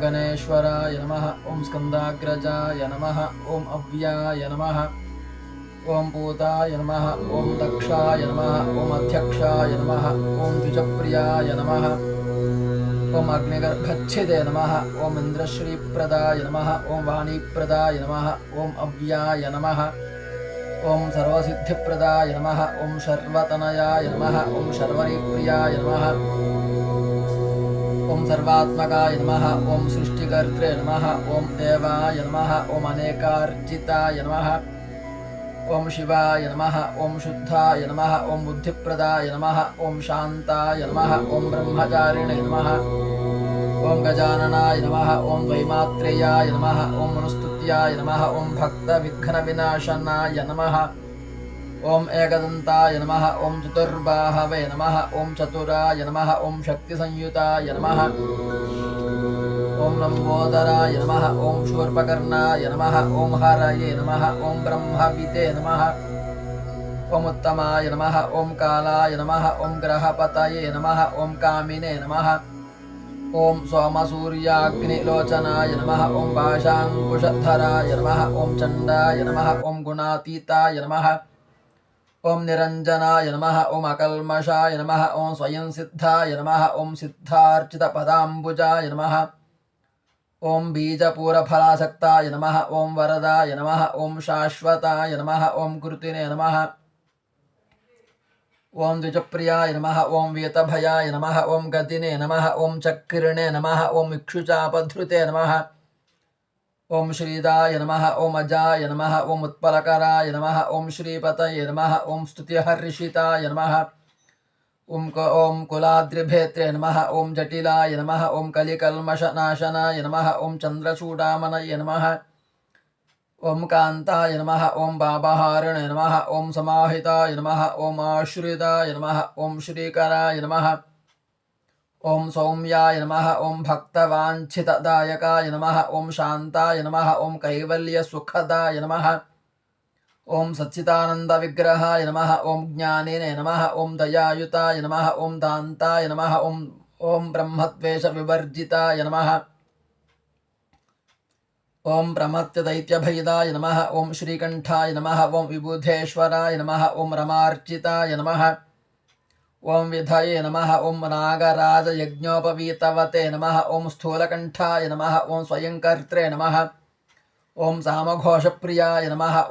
गणेश्वराय नमः। ओं स्कंदाग्रजाय नमः। ओं अव्याय नमः। ओं पूताय नमः। ओं दक्षाय नमः। ओं अध्यक्षाय नमः। ओं द्विजप्रियाय नमः। ओं अग्निगर्भच्छिदे नमः। ओं इन्द्रश्रीप्रदाय नमः। ओं वाणीप्रदाय नमः। ओं अव्याय नमः। ओं सर्वसिद्धिप्रदाय नमः। ओं शर्वतनयाय नमः। ओं शर्वरीप्रियाय नमः। ओं सर्वात्मकाय नमः। ओं सृष्टिकर्त्रे नमः। ओं देवाय नमः। ओं अनेकार्चिताय नमः। ओं शिवाय नमः। ओं शुद्धाय नमः। ओं बुद्धिप्रदाय नमः। ओं शान्ताय नमः। ओं ब्रह्मचारिणे नमः। ओं गजाननाय नमः। ओं वैमात्रेयाय नमः। ओं मनुस्तुत्याय नमः। ओं भक्तविघ्नविनाशनाय नमः। ओं एकदन्ताय नमः। ओं चतुर्बाहवे नमः। ओं चतुराय नमः। ओं शक्तिसंयुताय नमः। ओं लंबोदराय नमः। ओं शूर्पकर्णाय नमः। ओं हरये नमः। ओं ब्रह्मविदे नमः। ओं उत्तमाय नमः। ओं कालाय नमः। ओं ग्रहपतये नमः। ओं कामिने नमः। ओं सोमसूर्याग्निलोचनाय नमः। ओं पाशाङ्कुशधराय नमः। ओं चण्डाय नमः। ओं गुणातीताय नमः। ओं निरञ्जनाय नमः। ओं अकल्मषाय नमः। ओं स्वयं सिद्धाय नमः। ओं सिद्धार्चितपदाम्बुजाय नमः। ओं बीजपूरफलासक्ताय नमः। ओं वरदाय नमः। ओं शाश्वताय नमः। ओं कृतिने नमः। ओं द्विजप्रियाय नमः। ओं वीतभयाय नमः। ओं गतिने नमः। ओं चक्रिणे नमः। ओं इक्षुचापधृते नमः। ओं श्रीदाय नमः। ओं अजाय नमः। ओं उत्पलकराय नमः। ओं श्रीपतये नमः। ओं स्तुतिहर्षिताय नमः। ओं कुलाद्रिभेत्रे नमः। ओं जटिलाय नमः। ओं कलिकल्मषनाशनाय नमः। ओं चन्द्रचूडामणये नमः। ओं कान्ताय नमः। ओं बाबहारिणे नमः। ओं समाहिताय नमः। ओं आश्रिताय नमः। ओं श्रीकराय नमः। ओं सौम्याय नमः। ओं भक्तवाञ्छितदायकाय नमः। ओं शान्ताय नमः। ओं कैवल्यसुखदाय नमः। ओं सच्चिदानन्दविग्रहाय नमः। ओं ज्ञानिने नमः। ओं दयायुताय नमः। ओं दान्ताय नमः। ओं ब्रह्मद्वेषविवर्जिताय नमः। ओं प्रमत्यदैत्यभयदाय नमः। ओं श्रीकण्ठाय नमः। ओं विबुधेश्वराय नमः। ओं रमार्चिताय नमः। ओं विधये नमः। ओं नागराजयज्ञोपवीतवते नमः। ओं स्थूलकण्ठाय नमः। ओं स्वयंकर्त्रे नमः। ओं सामघोषप्रियाय नमः।